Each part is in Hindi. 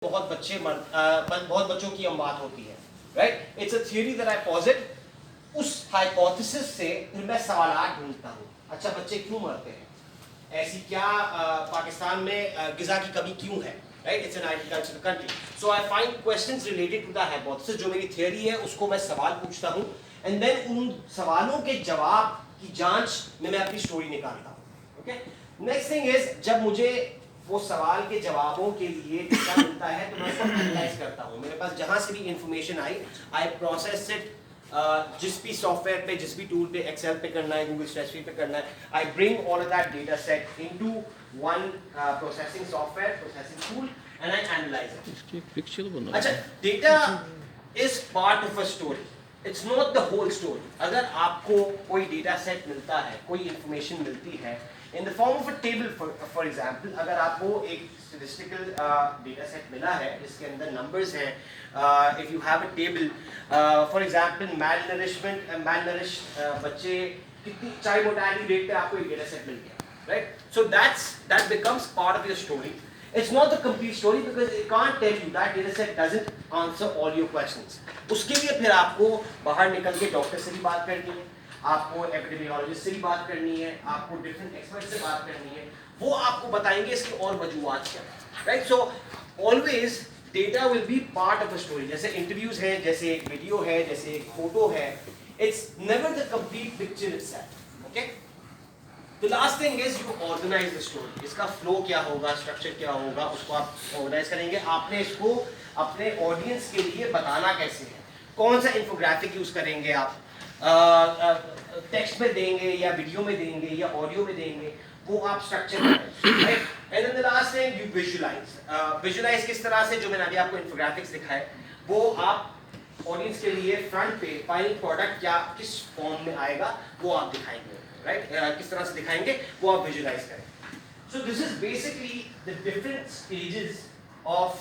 बहुत बच्चों की अमवात होती है, right? It's a theory that I posit. उस हाइपोथेसिस से फिर मैं सवालात ढूंढता हूँ। अच्छा, बच्चे क्यों मरते हैं? ऐसी क्या पाकिस्तान में गिजा की कमी क्यों है? Right, it's an agricultural country, so I find questions related to the hypothesis. जो मेरी थ्योरी है उसको मैं सवाल पूछता हूँ, एंड देन उन सवालों के जवाब की जांच में मैं अपनी स्टोरी निकालता हूँ। ओके, नेक्स्ट थिंग इज, जब मुझे वो सवाल के जवाबों के लिए डेटा मिलता है तो मैं उसको एनालाइज करता हूँ। मेरे पास जहाँ से भी इंफॉर्मेशन आई प्रोसेस इट। जिस भी सॉफ्टवेयर पे, जिस भी टूल पे, एक्सेल पे करना है, गूगल स्प्रेडशीट पे करना है, I bring all of that data set into one processing software, processing tool, and I analyse it. इसकी एक पिक्चर बना। अच्छा, data is part of a story, it's not the whole story. अगर आपको कोई डेटा सेट मिलता है, कोई इंफॉर्मेशन मिलती है in the form of a table, for example, अगर आपको एक statistical data set मिला है जिसके अंदर numbers हैं, if you have a table, for example, malnourished बच्चे कितनी child mortality rate पे आपको एक data set मिल गया, right? So that becomes part of your story. It's not the complete story because it can't tell you, that data set doesn't answer all your questions. उसके लिए फिर आपको बाहर निकल के डॉक्टर से भी बात करनी है, आपको एपिडेमियोलॉजिस्ट से भी बात करनी है, आपको डिफरेंट एक्सपर्ट से बात करनी है, वो आपको बताएंगे इसकी और वजूहात क्या है, right? So always data will be part of a story. जैसे इंटरव्यूज है, जैसे एक वीडियो है, जैसे एक फोटो है, it's never the complete picture itself. Okay, the last thing is you organise the story. इसका फ्लो क्या होगा, स्ट्रक्चर क्या होगा, उसको आप ऑर्गेनाइज करेंगे। आपने इसको अपने ऑडियंस के लिए बताना कैसे है, कौन सा इंफोग्राफिक यूज करेंगे आप, टेक्स्ट में देंगे या वीडियो में देंगे या ऑडियो में देंगे, वो आप स्ट्रक्चर करें, right? And then the last thing, you visualise. Visualise किस तरह से, जो मैंने अभी आपको इंफोग्राफिक्स दिखाए, वो आप ऑडियंस के लिए फ्रंट पे फाइनल प्रोडक्ट क्या किस फॉर्म में आएगा वो आप दिखाएंगे, राइट? किस तरह से दिखाएंगे वो आप विजुलाइज करें। So this is basically the different stages of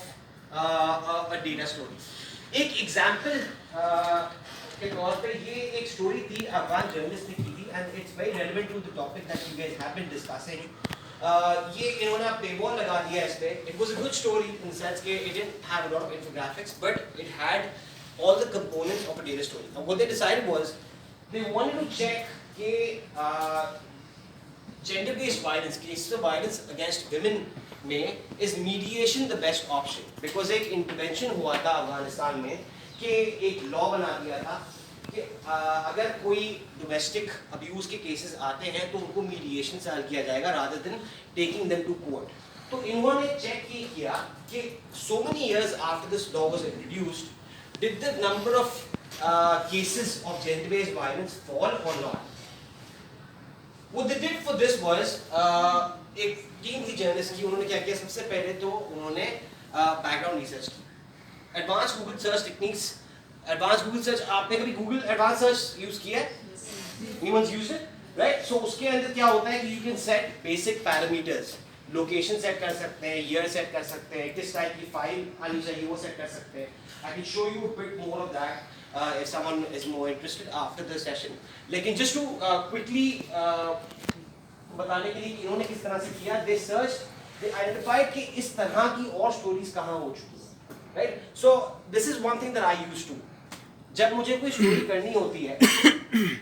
a data story. एक एग्जांपल के तौर पे ये एक स्टोरी थी, अफगान जर्नलिस्ट ने की थी, and it's very relevant to the topic that you guys have been discussing. ये इन्होंने आप पेवॉल लगा दिया इस पे। It was a good story in sense के it didn't have a lot of infographics, but it had all the components of a data story. Now what they decided was they wanted to check के gender based violence, cases of violence against women में is mediation the best option, because एक intervention हुआ था अफगानिस्तान में कि एक लॉ बना दिया था कि अगर कोई डोमेस्टिक अब्यूज के केसेस आते हैं तो उनको मीडिएशन से हल किया जाएगा rather than taking them to court. तो इन्होंने चेक ये किया कि so many years after this law was introduced, did the number of cases of gender-based violence fall or not? What they did for this was, एक टीम थी जर्नलिस्ट की, उन्होंने क्या किया, सबसे पहले तो उन्होंने बैकग्राउंड रिसर्च की, advance Google search techniques. Advance Google search, आपने कभी गूगल एडवांस सर्च यूज किया है? Anyone's used it, right? So उसके अंदर क्या होता है कि you can set basic parameters, location set कर सकते हैं, ईयर सेट कर सकते हैं, किस टाइप की फाइल आनी चाहिए वो सेट कर सकते हैं। I can show you a bit more of that if someone is more interested after the session. लेकिन just to quickly बताने के लिए कि इन्होंने किस तरह से किया, they searched, they identified कि इस तरह की और स्टोरीज कहाँ हो चुकी हैं, right? So this is one thing that I used to. जब मुझे कोई स्टोरी करनी होती है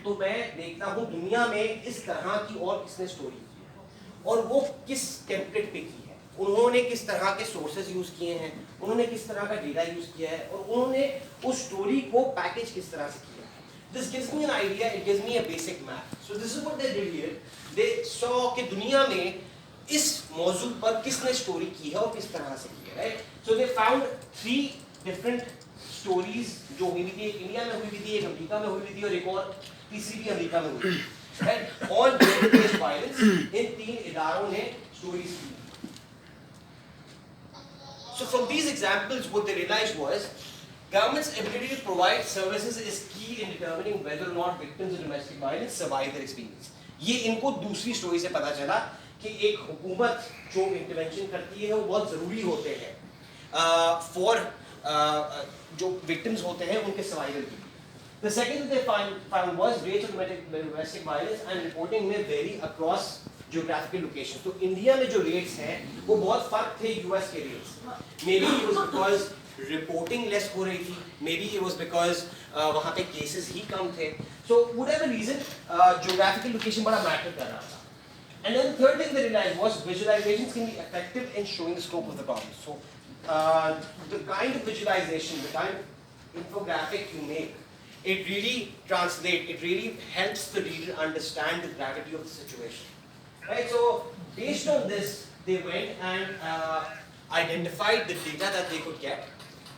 तो मैं देखता हूँ दुनिया में इस तरह की और किसने स्टोरी की है और वो किस टेम्पलेट पे की है, उन्होंने किस तरह के सोर्सेज यूज किए हैं, उन्होंने किस तरह का डेटा यूज किया है और उन्होंने उस स्टोरी को पैकेज किस तरह से किया है। This gives me an idea, it gives me a basic map. So this is what they did here. They saw कि दुनिया में इस मौजू पर किसने स्टोरी की है और किस तरह से की है, right? So they found 3 different stories जो हुई थी, एक इंडिया में हुई थी, एक अमेरिका में हुई थी और एक और तीसरी भी अमेरिका में हुई थी, right? On gender based violence in 3 इदारों ने स्टोरीज की। So from these examples, what they realized was government's ability to provide services is key in determining whether or not victims of domestic violence survive their experience. ये इनको दूसरी स्टोरी से पता चला कि एक हुकूमत जो इंटरवेंशन करती है वो बहुत ज़रूरी होते हैं फॉर जो विक्टिम्स होते हैं उनके सर्वाइवल के लिए। The second they found was rates of domestic violence and reporting may vary across geographical location. तो इंडिया में जो रेट्स हैं वो बहुत फर्क थे यूएस के rates. Maybe it was because reporting less हो रही थी, maybe it was because वहाँ पे केसेस ही कम थे। So whatever reason, geographical location बड़ा मैटर कर रहा था। And then the third thing they realized was visualizations can be effective in showing the scope of the problem. So the kind of visualization, the kind of infographic you make, it really translates, it really helps the reader understand the gravity of the situation. Right? So based on this, they went and identified the data that they could get.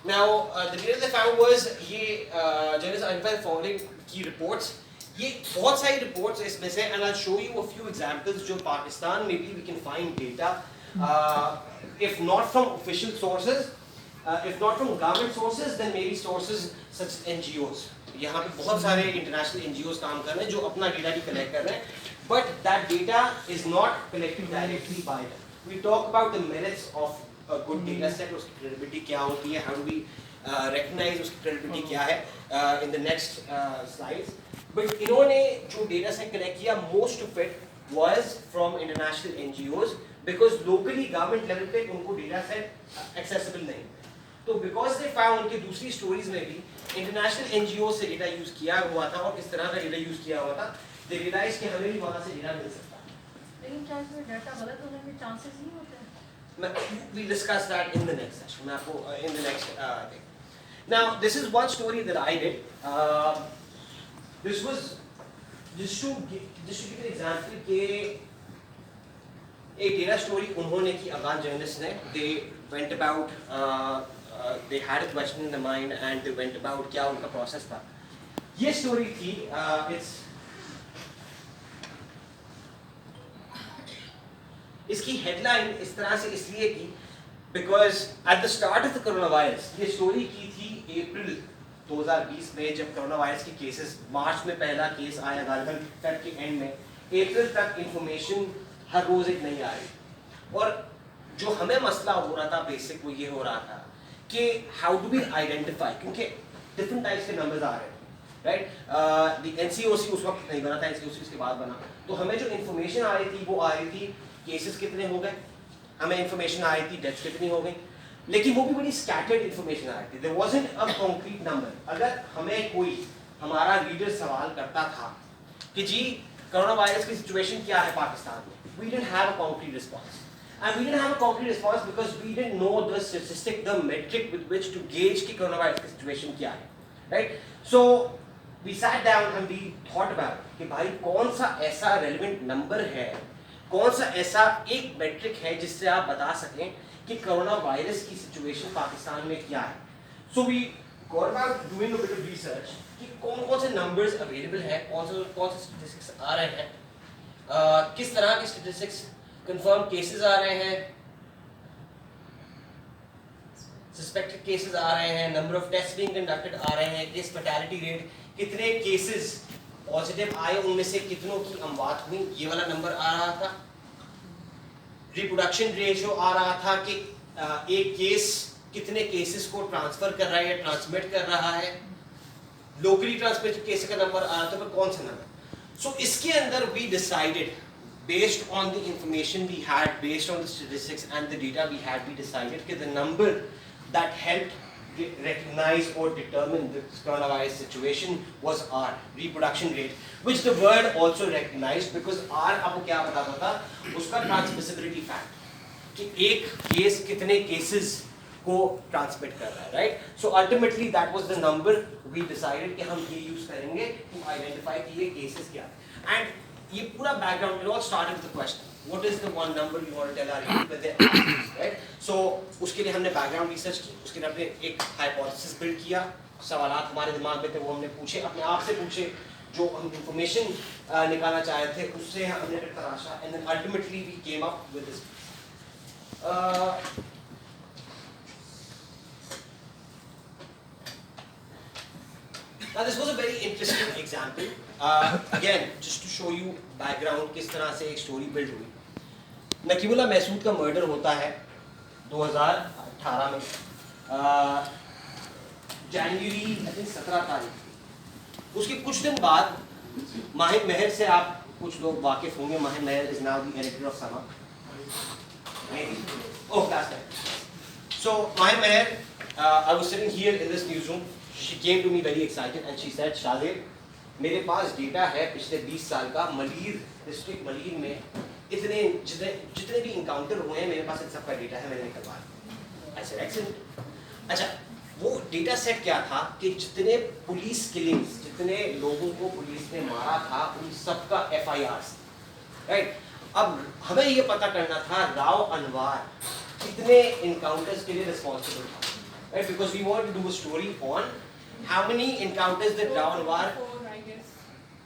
Now the data they found was ये journalists identified following key reports. ये बहुत सारी रिपोर्ट्स इसमें से, and I'll show you a few examples जो पाकिस्तान में भी we can find data, if not from official sources, if not from government sources, then maybe sources such as NGOs. यहाँ पे बहुत सारे international NGOs काम कर रहे हैं जो अपना डेटा भी कलेक्ट कर रहे हैं, but that data is not collected directly by them. We talk about the merits of a good data set, उसकी credibility क्या होती है, how do we recognize उसकी credibility क्या है in the next slides. But इन्होंने जो data set collect किया, most of it was from international NGOs because locally government level पे उनको data set accessible नहीं। तो because they found कि दूसरी stories में भी international NGOs से data use किया हुआ था और किस तरह का data use किया हुआ था, they realized कि हमें भी वहाँ से data मिल सकता है। लेकिन क्या इसमें डाटा गलत होने के चांसेस नहीं होते? We'll discuss that in the next session. मैं आपको in the next thing. Now this is one story that I did. This was just to give an example कि एक डेटा स्टोरी उन्होंने की अफगान जर्नलिस्ट ने, they went about, they had a question in the mind and they went about क्या उनका प्रोसेस था। ये स्टोरी थी, इसकी हेडलाइन इस तरह से इसलिए की because at the start of the coronavirus, ये स्टोरी की थी अप्रैल 2020 में, जब कोरोना वायरस के केसेस, मार्च में पहला केस आया गालिबन फेब के एंड में, अप्रैल तक इंफॉर्मेशन हर रोज एक नहीं आ रही। और जो हमें मसला हो रहा था बेसिक वो ये हो रहा था कि हाउ डू वी आइडेंटिफाई, क्योंकि डिफरेंट टाइप्स के नंबर्स आ रहे हैं, राइट। द एनसीओसी उस वक्त नहीं बना था, एनसीओसी उसके बाद बना। तो हमें जो इन्फॉर्मेशन आ रही थी वो आ रही थी केसेस कितने हो गए, हमें इन्फॉर्मेशन आ रही थी डेथ्स कितनी हो गई, लेकिन वो भी बड़ी स्कैटर्ड इन्फॉर्मेशन आ रही थी। There wasn't a concrete number. अगर हमें कोई हमारा रीडर सवाल करता था कि जी कोरोना वायरस की सिचुएशन क्या है पाकिस्तान में, we didn't have a concrete response, and we didn't have a concrete response because we didn't know the statistic, the metric with which to gauge कि कोरोना वायरस की सिचुएशन क्या है, right? So we sat down and we thought about कि भाई कौन सा ऐसा relevant number है, कौन सा ऐसा एक metric है जिससे आप बता सकें कि कोरोना वायरस की सिचुएशन पाकिस्तान में क्या है। So we got about doing a bit of research कि कौन-कौन से numbers available हैं, कौन से statistics आ रहे हैं, किस तरह के statistics confirmed cases आ रहे हैं, suspected cases आ रहे हैं, number of tests being conducted आ रहे हैं, case fatality rate, कितने cases positive आए उनमें से कितनों की अमवात हुई, ये वाला नंबर आ रहा था। reproduction ratio आ रहा था कि एक केस कितने केसेस को ट्रांसफर कर रहा है या ट्रांसमिट कर रहा है, locally transmitted केस का नंबर आ रहा था, पर कौन सा नंबर। सो इसके अंदर we decided based on the information we had, based on the statistics and the data we had, we decided that the number that helped recognize or determine the coronavirus situation was R, reproduction rate, which the word also recognized because R आपको क्या बताता था, उसका transmissibility fact, कि एक केस कितने cases को ट्रांसमिट कर रहा है, right. So ultimately that was the number we decided कि हम ये यूज करेंगे टू आइडेंटिफाई कि ये केसेस क्या है। एंड ये पूरा background, it all started with the question what is the one number you want to tell our reader, right. So उसके लिए हमने बैकग्राउंड रिसर्च की, उसके लिए हमने एक हाइपोथेसिस बिल्ड किया, सवालात हमारे दिमाग में थे वो हमने पूछे, अपने आप से पूछे, जो हम इंफॉर्मेशन निकालना चाह रहे थे उससे हमने फिर तराशा, and then ultimately we came up with this. Now this was a very interesting example. Again, just to show you background किस तरह से एक स्टोरी बिल्ड हुई। नकीबुल्लाह महसूद का मर्डर होता है 2018 में, जनवरी 17 तारीख। उसके कुछ दिन बाद माहिर महर से आप कुछ लोग वाकिफ होंगे, Mahir Mehar is now the editor of Samaa, oh that's right. So Mahir Meher, I was sitting here in this newsroom. She came to me very excited and she said, Shahzeb, मेरे पास डेटा है पिछले 20 साल का, मलीर डिस्ट्रिक्ट मलीर में इतने जितने भी इनकाउंटर हुए हैं, मेरे पास इन सब का डेटा है, मैंने निकलवाया। I said excellent. अच्छा, वो डेटा सेट क्या था कि जितने पुलिस किलिंग्स, जितने लोगों को पुलिस ने मारा था, उन सब का FIRs, राइट? अब हमें ये पता करना था राव अनवार कितने इनकाउंटर्स के लिए रिस्पॉन्सिबल था, right? Because we want to do a story on how many encounters that Rao Anwar,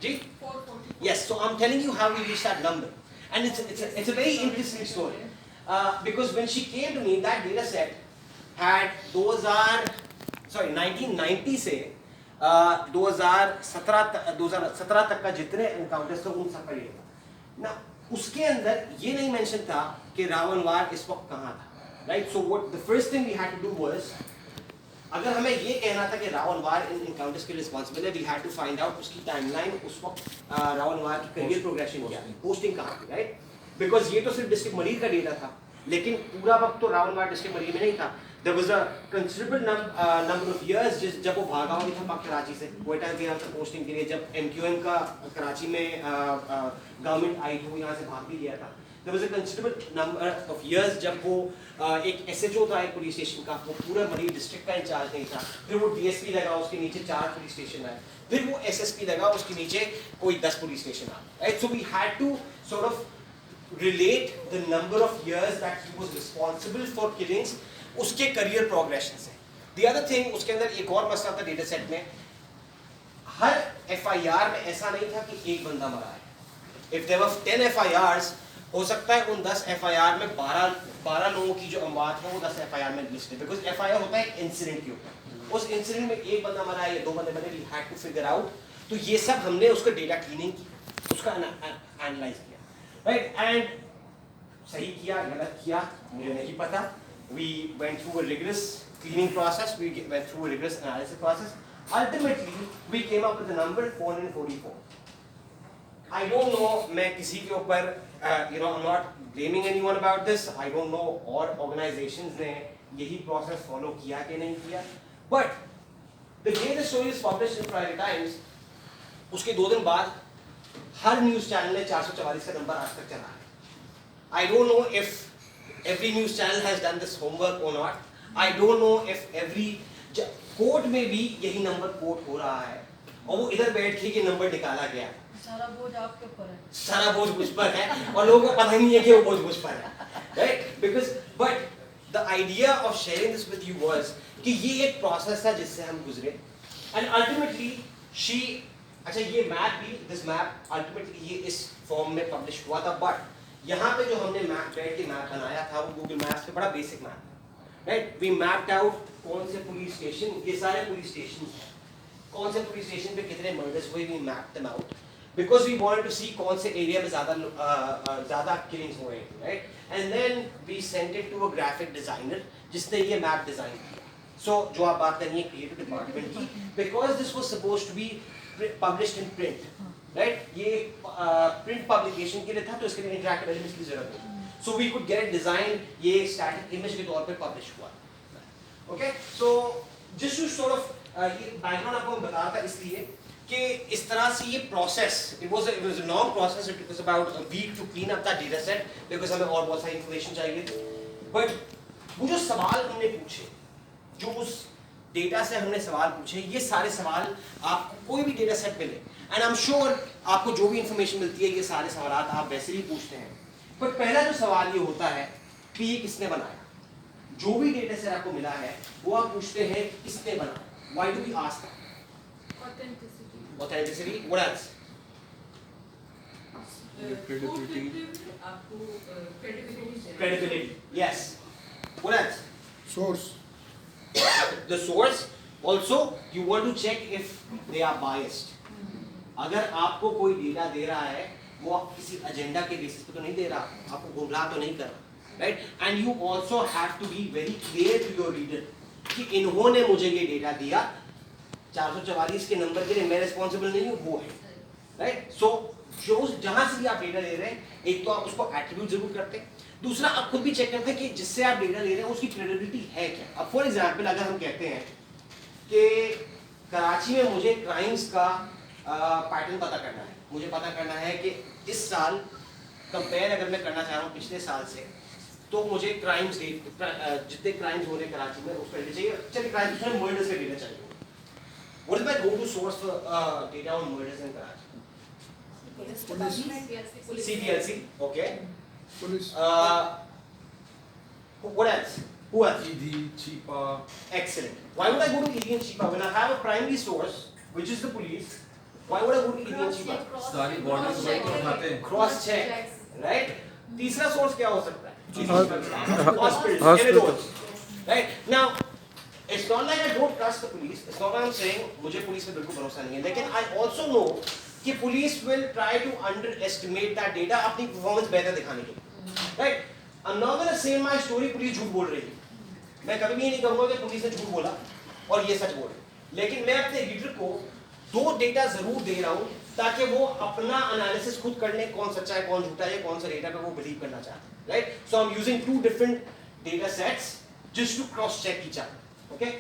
जी, yes, so I'm telling you how we reached that number, and it's a very interesting story, because when she came to me, that data set had 1990 से 2017 तक का जितने इनकाउंटर्स थे उन सब का डेटा ना, उसके अंदर ये नहीं मेंशन था कि रावणवार इस वक्त कहाँ था, right? So what the first thing we had to do was, अगर हमें ये कहना था कि रावणवार इन इनकाउंटर्स के लिए रिस्पांसिबल है, we had to find out उसकी टाइमलाइन, उस वक्त रावणवार की करियर प्रोग्रेशन क्या है, पोस्टिंग कहाँ थी, राइट? बिकॉज ये तो सिर्फ डिस्ट्रिक्ट मरीर का डेटा था, लेकिन पूरा वक्त तो रावणवार डिस्ट्रिक्ट मरीर में नहीं था। There was a considerable number of years जब वो भागा हुआ था कराची से, क्वेटा के यहाँ से पोस्टिंग के लिए, जब MQM का कराची में गवर्नमेंट आई थी, वो यहाँ से भाग भी गया था। There was a considerable number of years जब वो एक SHO था एक पुलिस स्टेशन का, वो पूरा मरीज डिस्ट्रिक्ट का इंचार्ज नहीं था, फिर वो DSP लगा, उसके नीचे 4 पुलिस स्टेशन आए, फिर वो SSP लगा, उसके नीचे कोई 10 पुलिस स्टेशन आए, right? So we had to sort of relate the number of years that he was responsible for killings उसके करियर प्रोग्रेशन से। The other thing, उसके अंदर एक और मसला था डेटा सेट में, हर FIR में ऐसा नहीं था कि एक बंदा मरा है। If there were 10 FIRs, हो सकता है उन 10 FIR में 12 लोगों की जो अमवात है वो 10 FIR में लिस्ट है, बिकॉज FIR होता है एक इंसिडेंट के ऊपर, उस इंसिडेंट में एक बंदा मरा है या 2 बंदे मरे, we had to figure out। तो ये सब हमने उसका डेटा क्लीनिंग की, उसका एनालाइज किया, राइट? एंड सही किया गलत किया मुझे नहीं पता। We went through a rigorous cleaning process, we went through a rigorous analysis process. Ultimately, we came up with the number 444. I don't know, मैं किसी के ऊपर, I'm not blaming anyone about this. I don't know और organizations ने यही process follow किया कि नहीं किया. But the day the story is published in Friday Times, उसके 2 दिन बाद हर न्यूज़ चैनल ने 444 का नंबर आज तक चला है. I don't know if every news channel has done this homework or not. I don't know if every court में भी यही नंबर कोट हो रहा है और वो इधर बैठ के ये नंबर निकाला गया। सारा बोझ आपके ऊपर है, सारा बोझ मुझ पर है और लोगों को पता ही नहीं है कि वो बोझ मुझ पर है, right? Because but the idea of sharing this with you was कि ये एक प्रोसेस था जिससे हम गुजरे and ultimately she, अच्छा ये मैप भी, this map ultimately ये इस फॉर्म में पब्लिश हुआ था, बट यहाँ पे जो हमने मैप बैठ के मैप बनाया था वो गूगल मैप्स पे बड़ा बेसिक मैप था, राइट? वी मैप्ड आउट कौन से पुलिस स्टेशन, ये सारे पुलिस स्टेशन हैं, कौन से पुलिस स्टेशन पे कितने मर्डर्स हुए, we mapped them out because we wanted to see कौन से एरिया में ज़्यादा किलिंग्स हुए हैं, right? And then we sent it to a graphic designer जिसने ये मैप डिजाइन किया। सो जो आप बात करेंगे क्रिएटिव डिपार्टमेंट की, because this was supposed to be published in print, right? ये प्रिंट पब्लिकेशन के लिए था तो इसके लिए इंटरैक्टिव एलिमेंट्स की जरूरत थी, so we could get it design, ये स्टैटिक इमेज के तौर पे पब्लिश हुआ। Okay, so just to sort of ये बैकग्राउंड आपको बता रहा था इसलिए कि इस तरह से ये process, it was a long process, it was about a week to clean up the data set because हमें और बहुत सारी इंफॉर्मेशन चाहिए थी। बट वो जो सवाल हमने पूछे, जो उस डेटा से हमने सवाल पूछे, ये सारे सवाल आपको कोई भी डेटा सेट मिले एंड आई एम श्योर आपको जो भी इंफॉर्मेशन मिलती है ये सारे सवाल आप वैसे ही पूछते हैं, बट पहला जो सवाल ये होता है कि ये किसने बनाया। जो भी डेटा सेट आपको मिला है वो आप पूछते हैं किसने बनाया। Why do we ask that? Authenticity, what else? credibility, yes. What else? Source. The source, also you want to check if they are biased. अगर आपको कोई डेटा दे रहा है वो आप किसी एजेंडा के बेसिस पे तो नहीं दे रहा, आपको गुमराह तो नहीं कर रहा, right? And you also have to be very clear to your reader कि इन्होंने मुझे ये डेटा दिया, 444 के नंबर के लिए मैं रिस्पॉन्सिबल नहीं हूँ, वो है, राइट? सो जो जहां से भी आप डेटा ले रहे हैं, एक तो आप उसको एट्रीब्यूट जरूर करते हैं, दूसरा आप खुद भी चेक करते हैं कि जिससे आप डेटा ले रहे हैं उसकी क्रेडिबिलिटी है क्या। अब फॉर एग्जांपल अगर हम कहते हैं कि कराची में मुझे क्राइम्स का पैटर्न पता करना है, मुझे पता करना है कि इस साल कंपेयर अगर मैं करना चाह रहा हूँ पिछले साल से, तो मुझे क्राइम्स जितने क्राइम्स हो रहे हैं कराची में उसका डेटा चाहिए। चलिए क्राइम्स में मर्डर्स का डेटा चाहिए। What is my go to source for data on murders in Karachi? CPLC, okay. Police. What else? Who else? ED, CHIPA. Excellent. Why would I go to ED and CHIPA when I have a primary source, which is the police? Why would I go to ED and CHIPA? सारी bodies को उठाते हैं. Cross check, right? तीसरा source क्या हो सकता है? Hospitals. Hospitals. Right? Now, it's not like I don't trust the police. It's not like I'm saying मुझे पुलिस पे बिल्कुल भरोसा नहीं है. लेकिन I also know कि police will try to underestimate that data अपनी performance बेहतर दिखाने के लिए. Right? I'm not gonna say in my story police झूठ बोल रही है. मैं कभी भी नहीं कहूँगा कि पुलिस ने झूठ बोला और ये सच बोल रही है. लेकिन मैं अपने रीडर को दो डेटा जरूर दे रहा हूँ ताकि वो अपना एनालिसिस खुद कर ले, कौन सच्चा है कौन झूठा है, कौन सा डेटा पे वो बिलीव करना चाहता है. Right? So I am using two different data sets just to cross check each other. Okay?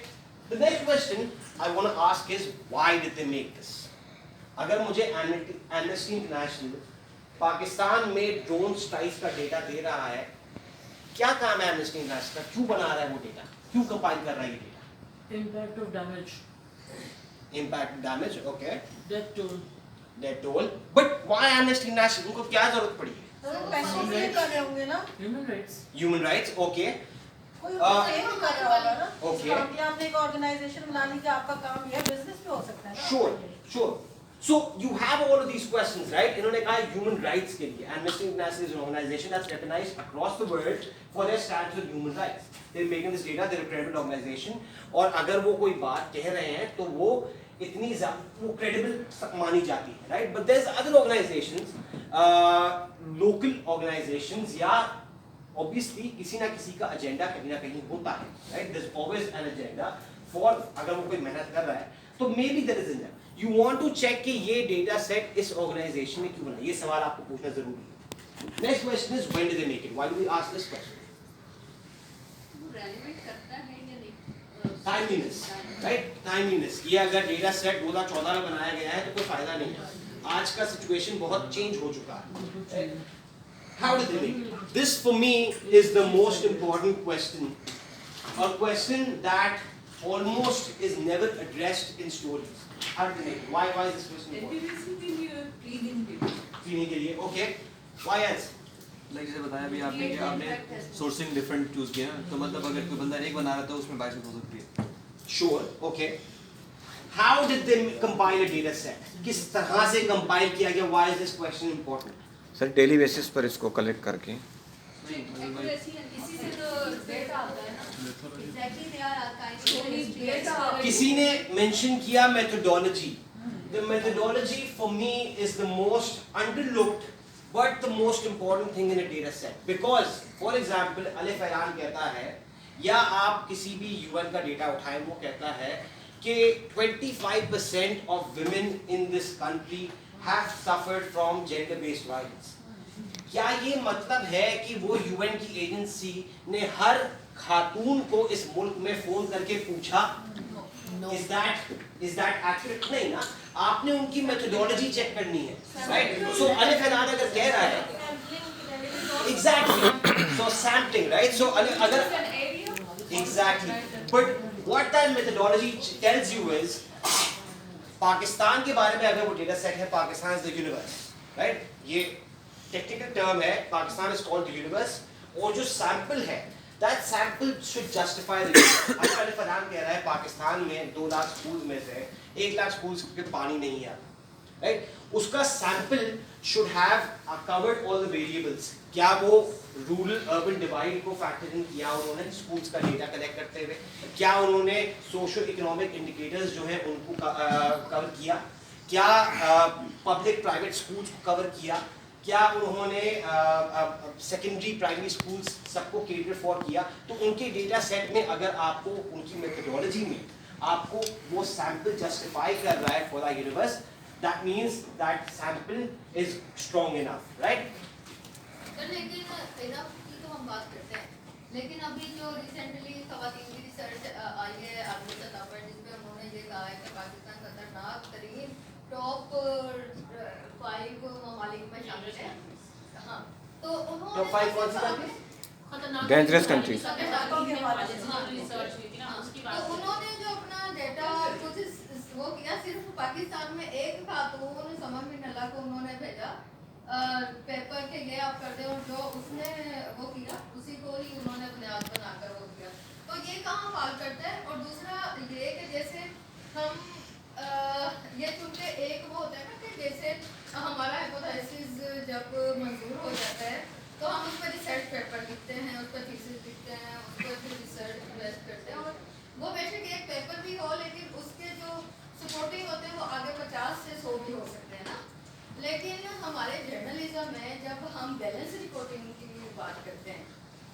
The next question I want to ask is why did they make this? अगर मुझे Amnesty International पाकिस्तान में ड्रोन स्ट्राइक्स का डेटा दे रहा है, क्या काम है Amnesty International का? क्यों बना रहा है वो डेटा? क्यों कंपाइल कर रहा है ये data? Impact of damage. Impact damage, okay. Death toll. Death toll. But why Amnesty International? उनको क्या जरूरत पड़ी है? सर वो पैसे इसलिए कर रहे होंगे ना? Human rights. Human rights, okay. कोई सेम कर रहा होगा ना? Okay. इसका आपने एक ऑर्गेनाइजेशन बना ली कि आपका काम ये बिजनेस भी हो सकता है ना? Sure, sure. So you have all of these questions, right? इन्होंने कहा human rights के लिए. Amnesty International is an organization that's recognized across the world for their stance on human rights. They're making this data, they're a credible organization. और अगर वो कोई बात कह रहे हैं तो वो इतनी वो credible मानी जाती है, right? But there's other organizations, local organizations या obviously किसी ना किसी का agenda कहीं ना कहीं होता है, right? There's always an agenda for अगर वो कोई मेहनत कर रहा है तो maybe there is an agenda. You want to check कि ये data set इस organization में क्यों बना? ये सवाल आपको पूछना जरूरी है. Next question is when did they make it? Why do we ask this question? relevant करता है या नहीं? Timeliness, right? Timeliness. ये अगर data set 2014 में बनाया गया है तो कोई फायदा नहीं है. आज का situation बहुत change हो चुका है. How did they make it? This for me is the most important question. A question that almost is never addressed in stories. How did they make it? Why is this question important? NPPC के लिए cleaning के लिए. Cleaning के लिए, okay. Why else? लाइक जैसे बताया अभी आपने कि ये आपने contact है. सोर्सिंग डिफरेंट चूज किया ना, तो मतलब अगर कोई बंदा एक बना रहा था उसमें बाइस हो सकती है. Sure, okay. How did they compile a data set? किस तरह से compile किया गया? Why is this question important? Sir daily basis पर इसको कलेक्ट करके नहीं मतलब भाई Accuracy and इसी से तो data आता है ना. Exactly they are archiving data. किसी ने mention किया methodology. The methodology for me is the most underlooked but the most important thing in a data set. Because, for example, Alif Ayan कहता है या आप किसी भी UN का डेटा उठाएं वो कहता है कि 25% of women in this country have suffered from gender-based violence. क्या ये मतलब है कि वो UN की एजेंसी ने हर खातून को इस मुल्क में फोन करके पूछा? Is that accurate? नहीं ना. आपने उनकी methodology चेक करनी है, right? So Alif Ayan अगर कह रहा है, exactly. So sampling, right? So अगर It's an area. exactly. But what that methodology tells you is Pakistan के बारे में अगर वो डेटा सेट है, Pakistan is the universe, right? ये टेक्निकल टर्म है, Pakistan is called the universe. और जो सैंपल है, that sample should justify the universe. अगर अली फरहान कह रहा है पाकिस्तान में 2 लाख स्कूल में से 1 लाख स्कूल्स के पानी नहीं है, right? उसका sample should have covered all the variables. क्या वो रूरल अर्बन डिवाइड को फैक्टर इन किया उन्होंने स्कूल्स का डेटा कलेक्ट करते हुए? क्या उन्होंने सोशल इकोनॉमिक इंडिकेटर्स जो है उनको कवर किया? क्या पब्लिक प्राइवेट स्कूल्स को कवर किया? क्या उन्होंने सेकेंडरी प्राइमरी स्कूल्स सबको केटर फॉर किया? तो उनके डेटा सेट में अगर आपको उनकी मेथोडोलॉजी में आपको वो सैंपल जस्टिफाई कर रहा है for the universe, that means that sample is strong enough, right? तो लेकिन इनफ की तो हम बात करते हैं, लेकिन अभी जो रिसेंटली खवातीन की रिसर्च आई है आलमी सतह पर, जिसमें उन्होंने ये कहा है कि पाकिस्तान खतरनाक तरीन टॉप 5 ममालिक में शामिल है। हाँ, तो उन्होंने Top 5 कौन सी कंट्री? Dangerous countries. तो उन्होंने जो अपना डेटा कुछ वो किया, सिर्फ पाकिस्तान में एक खातून समर बिन अल्लाह को उन्होंने भेजा पेपर के ये आप कर दे, और जो उसने वो किया उसी को ही उन्होंने बुनियाद बनाकर वो किया। तो ये कहाँ फाल करता है। और दूसरा ये कि जैसे हम ये चूंकि एक वो होता है ना कि जैसे हमारा हाइपोथेसिस जब मंजूर हो जाता है तो हम उस पर रिसर्च पेपर लिखते हैं, उस पर थीसिस लिखते हैं, उस पर फिर रिसर्च इन्वेस्ट करते हैं, और वो बेशक एक पेपर भी हो लेकिन उसके जो सपोर्टिंग होते हैं वो आगे 50 से 100 भी हो सकते हैं ना। लेकिन हमारे जर्नलिज्म में जब हम बैलेंस रिपोर्टिंग की बात करते हैं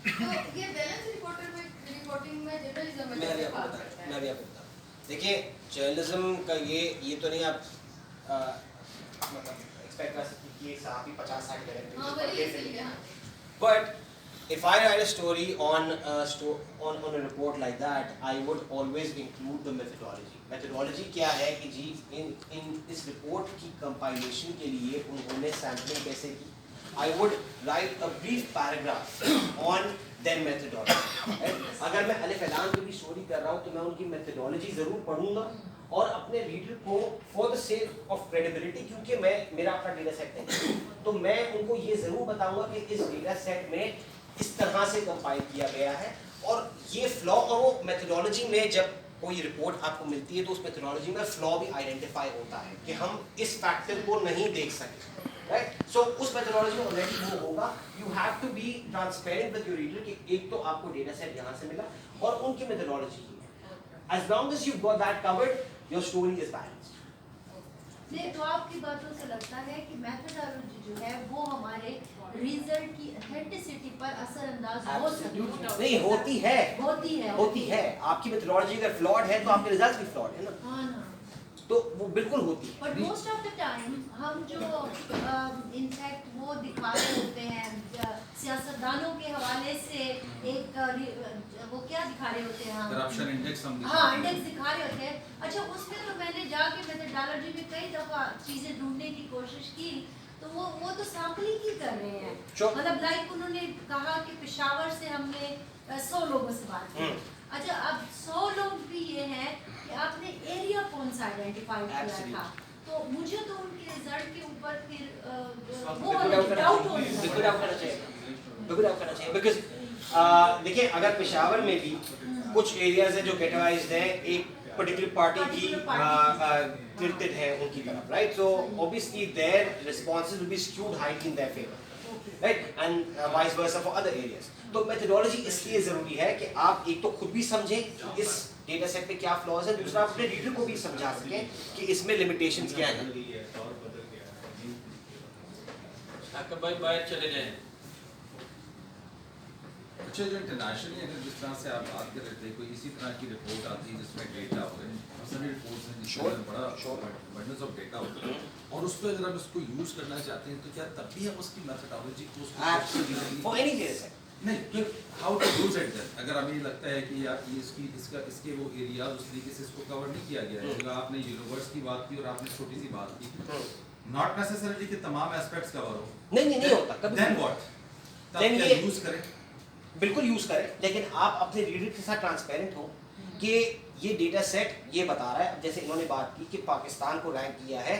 तो ये बैलेंस रिपोर्टिंग में जर्नलिज्म में मैं भी कैसे आपको बात बता करते हैं? मैं भी आपको बता देखिए, जर्नलिज्म का ये तो नहीं आप मतलब एक्सपेक्ट कर सकते कि एक साहब ही 50-60 हाँ वही इसलिए हाँ। But if I write a story on a report like that, I would always include the methodology. Methodology क्या है कि जी इन इस रिपोर्ट की compilation के लिए उन्होंने sampling कैसे की. I would write a brief paragraph on their methodology. अगर मैं अलिफ ऐलान की भी स्टोरी कर रहा हूँ तो मैं उनकी methodology ज़रूर पढ़ूंगा और अपने रीडर को for the sake of credibility, क्योंकि मेरा अपना डेटा सेट है तो मैं उनको ये ज़रूर बताऊंगा कि इस डेटा सेट में इस तरह से कंपाइल किया गया है और ये फ्लॉ, और वो मेथोडोलॉजी में जब कोई रिपोर्ट आपको मिलती है तो उस मेथोडोलॉजी में फ्लॉ भी आइडेंटिफाई होता है कि हम इस फैक्टर को नहीं देख सके, राइट। सो उस मेथोडोलॉजी में ऑलरेडी वो होगा। You have to be transparent with your reader कि एक तो आपको डेटा सेट यहाँ से मिला और उनकी मेथोडोलॉजी है। As long as you've got that covered, your story is balanced. नहीं तो आपकी बातों से लगता है कि मेथोडोलॉजी जो है वो हमारे रिजल्ट की ऑथेंटिसिटी पर असरअंदाज हो सकती है। नहीं होती है, होती है आपकी मेथोडोलॉजी अगर फ्लॉड है तो आपके रिजल्ट्स भी फ्लॉड है ना, हाँ ना। तो वो बिल्कुल होती है। But most of the time हम जो इनफैक्ट वो दिखा रहे होते हैं सियासतदानों के हवाले से एक वो क्या दिखा रहे होते हैं करप्शन इंडेक्स हम हाँ इंडेक्स दिखा रहे होते हैं। अच्छा उसमें तो मैंने जाके मेथोडोलॉजी में कई दफ़ा चीज़ें ढूंढने की कोशिश की तो वो तो सैम्पलिंग ही कर रहे हैं। मतलब लाइक उन्होंने कहा कि पेशावर से हमने 100 लोगों से बात की। अच्छा अब 100 लोग भी ये हैं कि आपने एरिया कौन सा आइडेंटिफाई किया था, तो मुझे तो उनके रिजल्ट के ऊपर फिर वो डाउट करना चाहिए बिकॉज देखिए अगर पेशावर में भी कुछ एरियाज है जो कैटेगराइज्ड है एक पर्टिकुलर पार्टी की tilted है उनकी तरफ, right. So obviously their responses will be skewed highly in their favour, right, and vice versa for other areas. तो मेथोडोलॉजी इसलिए जरूरी है कि आप एक तो खुद भी समझें कि इस डेटा सेट पे क्या फ्लॉज है, दूसरा अपने रीडर को भी समझा सकें कि इसमें लिमिटेशंस क्या हैं। भाई बाहर चले जाएं। अच्छा जो इंटरनेशनली अगर जिस तरह से आप बात कर रहे थे कोई इसी तरह की रिपोर्ट आती है जिसमें डेटा होता है, सभी रिपोर्ट्स हैं जिसमें बड़ा बंडल्स ऑफ डेटा होता है और उस पर अगर हम इसको यूज करना चाहते हैं तो क्या तब भी हम उसकी मेथोडोलॉजी को फॉर एनी डेटा सेट नहीं how to use it then, अगर हमें लगता है कि यार ये इसके वो एरिया उस तरीके से इसको कवर नहीं किया गया है, अगर आपने यूनिवर्स की बात की और आपने छोटी सी बात की, नॉट नेसेसरीली कि तमाम एस्पेक्ट्स कवर हो, नहीं होता कभी। देन व्हाट, तब Then क्या ये- यूज करें? बिल्कुल यूज करें, लेकिन आप अपने रीडर के साथ ट्रांसपेरेंट हो कि ये डेटा सेट ये बता रहा है। जैसे इन्होंने बात की कि पाकिस्तान को रैंक किया है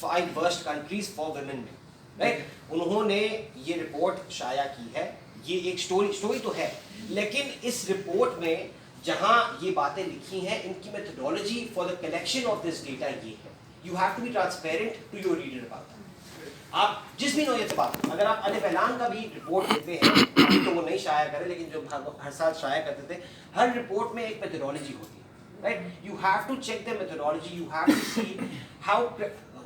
5 वर्स्ट कंट्रीज फॉर वुमेन में, राइट। उन्होंने ये रिपोर्ट शाया की है, ये एक स्टोरी तो है, लेकिन इस रिपोर्ट में जहां ये बातें लिखी हैं इनकी methodology for the collection of this data ये है। You have to be transparent to your reader about that. आप जिस भी नौयत से बात, अगर आप अलिफ ऐलान का भी रिपोर्ट देते हैं, अभी तो वो नहीं शाया करें लेकिन जो हर साल शाया करते थे, हर रिपोर्ट में एक मेथोडोलॉजी होती है, right. You have to check the methodology, you have to see how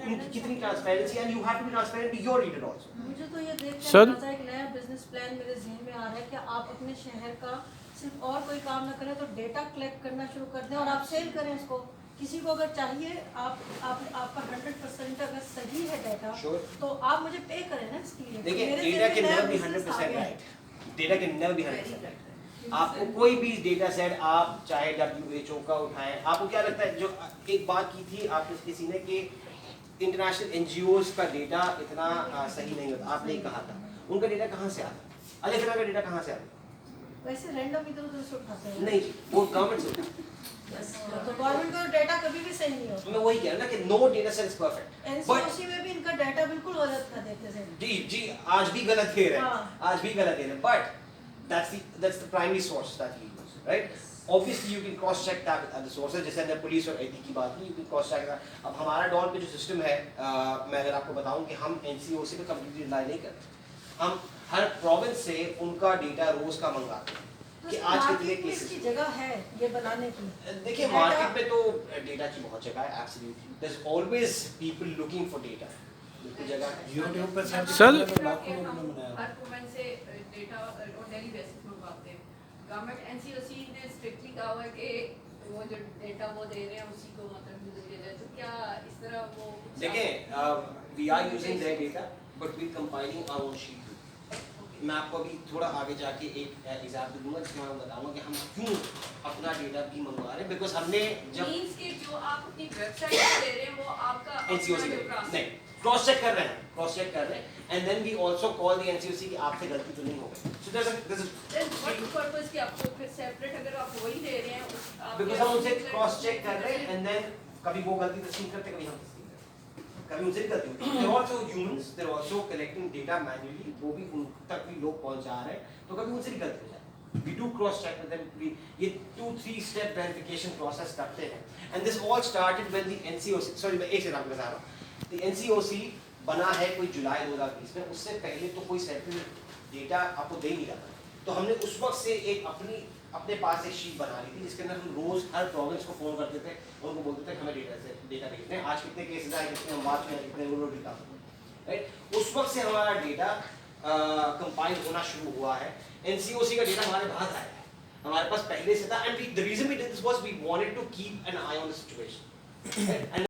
कितनी transparency, and you have to be transparent to your reader also. मुझे तो ये देख के Sir? अंदाजा एक नया बिजनेस प्लान मेरे ज़हन में आ रहा है कि आप अपने शहर का सिर्फ और कोई काम ना करें तो डेटा कलेक्ट करना शुरू कर दें और आप सेल करें इसको किसी को अगर चाहिए आपका 100% अगर सही है डाटा Sure. तो आप मुझे पे करें ना इसके लिए। देखिए मेरे डेटा जेब कैन में नया नेवर बी business आ 100% गया है। Right, data can never be 100% right. आपको कोई भी डेटा सेट आप चाहे WHO का उठाएं, आपको क्या लगता है, जो एक बात की थी आपने किसी ने कि इंटरनेशनल NGOs का डेटा इतना सही नहीं होता, आपने ही कहा था, उनका डेटा कहाँ से आता है? अलिफ्रा का डेटा कहाँ से आता है? वैसे रैंडम इधर उधर से उठाते हैं। नहीं जी, वो गवर्नमेंट से होता है। तो गवर्नमेंट का डाटा कभी भी सही नहीं होता। तो मैं वही कह रहा हूं ना कि no data set is perfect. NCOC में भी इनका डाटा बिल्कुल गलत था देखते थे। जी जी, आज भी गलत दे रहे हैं, हाँ। आज भी गलत दे रहे हैं, but that's the primary source that we use, right? Obviously you can cross check that at the sources, जैसे हमने पुलिस और एडी की बात की, you can cross check that। अब हमारा डॉन पे जो सिस्टम है, मैं अगर आपको बताऊं कि हम NCOC पे कंप्लीटली रिलाई नहीं करते, हम हर प्रोविंस से उनका डेटा रोज का मंगाते हैं तो कि आज कितने मार्केट में केसेस। इसकी जगह है ये बनाने की। देखिए Data- मार्केट में तो डेटा की बहुत जगह है, absolutely there is always people looking for data, बिल्कुल जगह है। यूट्यूब पे सर्च सर- करने में लाखों लोगों ने बनाया। हर वुमेन से डेटा और डेली बेसिस में मंगवाते हैं। गवर्नमेंट एनसीओसी ने स्ट्रिक्टली कहा हुआ है कि वो जो डेटा वो दे रहे हैं उसी को मतलब दिया जाए, तो क्या इस तरह वो देखें we are using their data but we compiling our own sheet. मैं आपको अभी थोड़ा आगे जाके एक एग्जांपल दूंगा जिसमें मैं बताऊंगा कि हम क्यों अपना डेटा भी मंगवा रहे हैं, बिकॉज हमने जब मींस के जो आप अपनी वेबसाइट पे दे रहे हैं वो आपका NCOC अपना जो नहीं process- क्रॉस चेक कर रहे हैं, क्रॉस चेक कर रहे हैं, and then we also call the NCOC कि आपसे गलती तो नहीं हो गई। So this Then what purpose कि आपको फिर सेपरेट अगर आप वही दे रहे हैं आप बिकॉज हम उनसे क्रॉस चेक कर रहे हैं, एंड देन कभी वो गलती तस्लीम करते, कभी हम तस्लीम करते, कभी उनसे भी गलती होती है। They're also humans, they're also collecting data manually, वो भी उन तक भी लोग पहुंचा रहे हैं, तो कभी उनसे भी गलती हो जाती है। We do cross check with them, we ये 2-3 step verification process करते हैं, and this all started when the NCOC, sorry मैं एक सेकंड आपको बता रहा हूँ, the NCOC बना है कोई जुलाई 2020 में, उससे पहले तो कोई सेंट्रल डेटा आपको दे नहीं रहा था, तो हमने उस वक्त से एक अपने पास एक शीट बना ली थी जिसके अंदर हम रोज हर प्रोविंस को फोन करते थे, उनको बोलते थे हमें डेटा भेजते हैं, आज कितने केसेस आए, कितने हम बात में कितने वो डेटा, राइट? उस वक्त से हमारा डेटा कंपाइल होना शुरू हुआ है। NCOC का डेटा हमारे पास आया है, हमारे पास पहले से था, and the reason we did this was we wanted to keep an eye on the situation,